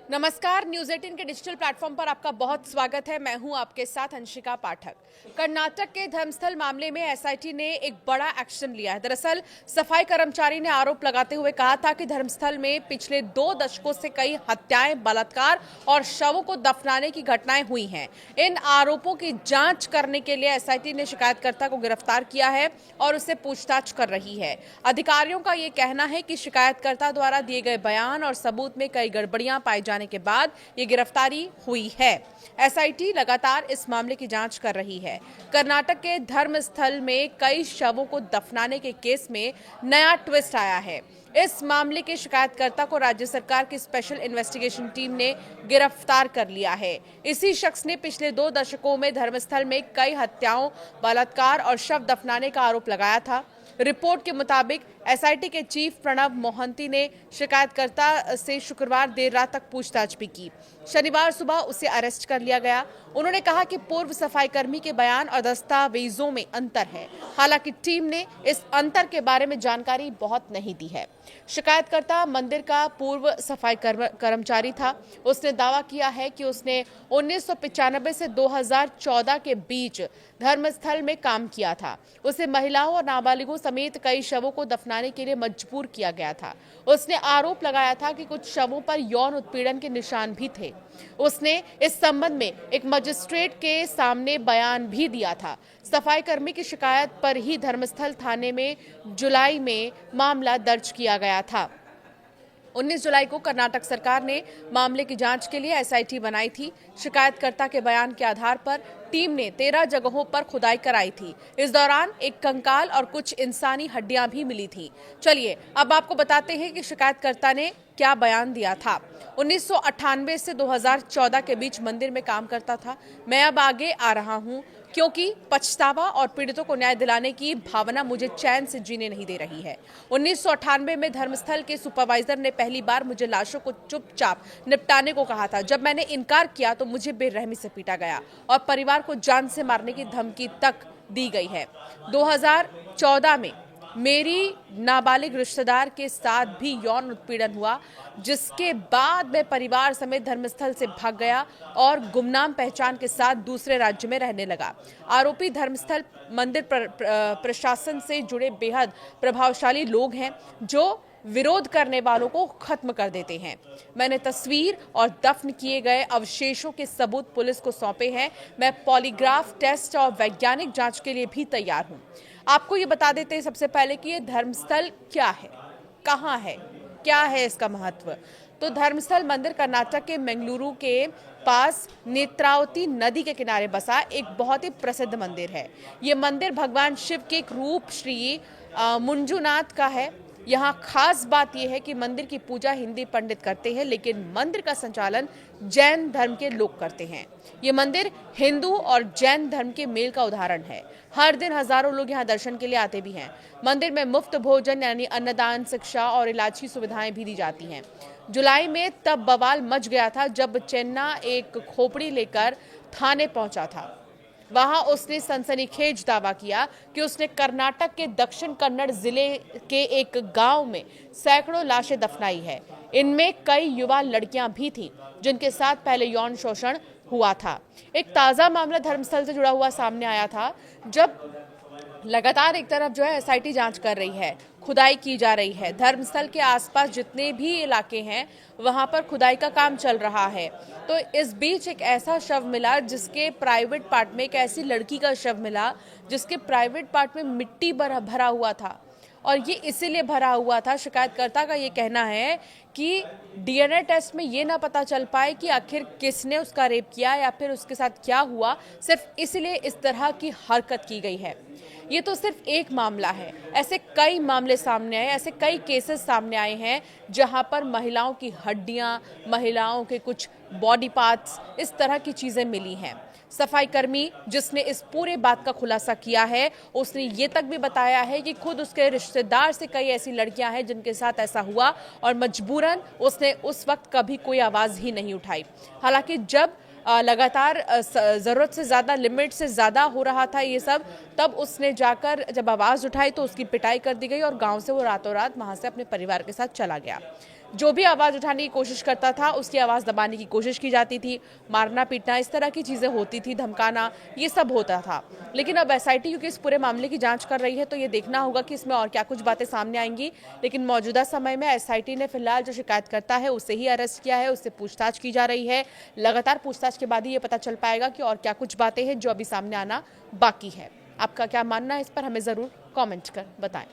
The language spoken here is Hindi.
नमस्कार, न्यूज़ 18 के डिजिटल प्लेटफॉर्म पर आपका बहुत स्वागत है। मैं हूं आपके साथ अंशिका पाठक। कर्नाटक के धर्मस्थल मामले में एसआईटी ने एक बड़ा एक्शन लिया है। दरअसल सफाई कर्मचारी ने आरोप लगाते हुए कहा था कि धर्मस्थल में पिछले 2 दशकों से कई हत्याएं, बलात्कार और शवों को दफनाने की घटनाएं हुई हैं। इन आरोपों की जांच करने के लिए एसआईटी ने शिकायतकर्ता को गिरफ्तार किया है और उससे पूछताछ कर रही है। अधिकारियों का ये कहना है कि शिकायतकर्ता द्वारा दिए गए बयान और सबूत में कई गड़बड़ियां पाई जाने के बाद ये गिरफ्तारी हुई है। एसआईटी लगातार इस मामले की जांच कर रही है। कर्नाटक के धर्मस्थल में कई शवों को दफनाने के केस में नया ट्विस्ट आया है। इस मामले के शिकायतकर्ता को राज्य सरकार की स्पेशल इन्वेस्टिगेशन टीम ने गिरफ्तार कर लिया है। इसी शख्स ने पिछले 2 दशकों में धर्मस्थल में कई हत्याओं, बलात्कार और शव दफनाने का आरोप लगाया था। रिपोर्ट के मुताबिक एसआईटी के चीफ प्रणब मोहंती ने शिकायतकर्ता से शुक्रवार देर रात तक पूछताछ भी की। शनिवार सुबह उसे अरेस्ट कर लिया गया। उन्होंने कहा कि पूर्व सफाई कर्मी के बयान और दस्तावेजों में अंतर है। हालांकि टीम ने इस अंतर के बारे में जानकारी बहुत नहीं दी है। शिकायतकर्ता मंदिर का पूर्व सफाई कर्मचारी था। उसने दावा किया है कि उसने 1995 से 2014 के बीच धर्मस्थल में काम किया था। उसे महिलाओं और नाबालिगों समेत कई शवों को दफनाने के लिए मजबूर किया गया था। उसने आरोप लगाया था कि कुछ शवों पर यौन उत्पीड़न के निशान भी थे। उसने इस संबंध में एक मजिस्ट्रेट के सामने बयान भी दिया था। सफाई कर्मी की शिकायत पर ही धर्मस्थल थाने में जुलाई में मामला दर्ज किया गया था। 19 जुलाई को कर्नाटक सरकार ने मामले की जांच के लिए एसआईटी बनाई थी। शिकायतकर्ता के बयान के आधार पर टीम ने 13 जगहों पर खुदाई कराई थी। इस दौरान एक कंकाल और कुछ इंसानी हड्डियां भी मिली थी। चलिए अब आपको बताते हैं कि शिकायतकर्ता ने क्या बयान दिया था। 1998 से 2014 के बीच मंदिर में काम करता था। मैं अब आगे आ रहा हूं क्योंकि पछतावा और पीड़ितों को न्याय दिलाने की भावना मुझे चैन से जीने नहीं दे रही है। 1998 में धर्मस्थल के सुपरवाइजर ने पहली बार मुझे लाशों को चुपचाप निपटाने को कहा था। जब मैंने इनकार किया तो मुझे बेरहमी से पीटा गया और परिवार को जान से मारने की धमकी तक दी गई है। 2014 में मेरी नाबालिग रिश्तेदार के साथ भी यौन उत्पीड़न हुआ, जिसके बाद मैं परिवार समेत धर्मस्थल से भाग गया और गुमनाम पहचान के साथ दूसरे राज्य में रहने लगा। आरोपी धर्मस्थल मंदिर प्रशासन से जुड़े बेहद प्रभावशाली लोग हैं जो विरोध करने वालों को खत्म कर देते हैं। मैंने तस्वीर और दफन किए गए अवशेषों के सबूत पुलिस को सौंपे हैं। मैं पॉलीग्राफ टेस्ट और वैज्ञानिक जांच के लिए भी तैयार हूं। आपको ये बता देते हैं सबसे पहले कि ये धर्मस्थल क्या है, कहाँ है, क्या है इसका महत्व। तो धर्मस्थल मंदिर कर्नाटक के मंगलुरु के पास नेत्रावती नदी के किनारे बसा एक बहुत ही प्रसिद्ध मंदिर है। ये मंदिर भगवान शिव के एक रूप श्री मंजुनाथ का है। यहाँ खास बात यह है कि मंदिर की पूजा हिंदी पंडित करते हैं, लेकिन मंदिर का संचालन जैन धर्म के लोग करते हैं। ये मंदिर हिंदू और जैन धर्म के मेल का उदाहरण है। हर दिन हजारों लोग यहाँ दर्शन के लिए आते भी हैं। मंदिर में मुफ्त भोजन यानी अन्नदान, शिक्षा और इलाज की सुविधाएं भी दी जाती हैं। जुलाई में तब बवाल मच गया था जब चेन्ना एक खोपड़ी लेकर थाने पहुंचा था। वहां उसने सनसनीखेज दावा किया कि उसने कर्नाटक के दक्षिण कन्नड़ जिले के एक गांव में सैकड़ों लाशें दफनाई है। इनमें कई युवा लड़कियां भी थीं जिनके साथ पहले यौन शोषण हुआ था। एक ताजा मामला धर्मस्थल से जुड़ा हुआ सामने आया था, जब लगातार एक तरफ जो है एसआईटी जांच कर रही है, खुदाई की जा रही है। धर्मस्थल के आसपास जितने भी इलाके हैं वहां पर खुदाई का काम चल रहा है। तो इस बीच एक ऐसा शव मिला जिसके प्राइवेट पार्ट में, एक ऐसी लड़की का शव मिला जिसके प्राइवेट पार्ट में मिट्टी भरा हुआ था। और ये इसीलिए भरा हुआ था, शिकायतकर्ता का ये कहना है कि डीएनए टेस्ट में ये ना पता चल पाए कि आखिर किसने उसका रेप किया या फिर उसके साथ क्या हुआ, सिर्फ इसलिए इस तरह की हरकत की गई है। ये तो सिर्फ एक मामला है, ऐसे कई मामले सामने आए, ऐसे कई केसेस सामने आए हैं जहां पर महिलाओं की हड्डियां, महिलाओं के कुछ बॉडी पार्ट्स, इस तरह की चीजें मिली हैं। सफाई कर्मी जिसने इस पूरे बात का खुलासा किया है, उसने ये तक भी बताया है कि खुद उसके रिश्तेदार से कई ऐसी लड़कियां हैं जिनके साथ ऐसा हुआ और मजबूरन उसने उस वक्त कभी कोई आवाज ही नहीं उठाई। हालांकि जब लगातार ज़रूरत से ज़्यादा, लिमिट से ज़्यादा हो रहा था ये सब, तब उसने जाकर जब आवाज़ उठाई तो उसकी पिटाई कर दी गई और गांव से वो रातों रात वहां से अपने परिवार के साथ चला गया। जो भी आवाज़ उठाने की कोशिश करता था उसकी आवाज़ दबाने की कोशिश की जाती थी, मारना पीटना इस तरह की चीज़ें होती थी, धमकाना ये सब होता था। लेकिन अब एसआईटी क्योंकि इस पूरे मामले की जांच कर रही है तो ये देखना होगा कि इसमें और क्या कुछ बातें सामने आएंगी। लेकिन मौजूदा समय में एसआईटी ने फिलहाल जो शिकायतकर्ता है उससे ही अरेस्ट किया है, उससे पूछताछ की जा रही है। लगातार पूछताछ के बाद ही ये पता चल पाएगा कि और क्या कुछ बातें हैं जो अभी सामने आना बाकी है। आपका क्या मानना है इस पर हमें ज़रूर कॉमेंट कर बताएं।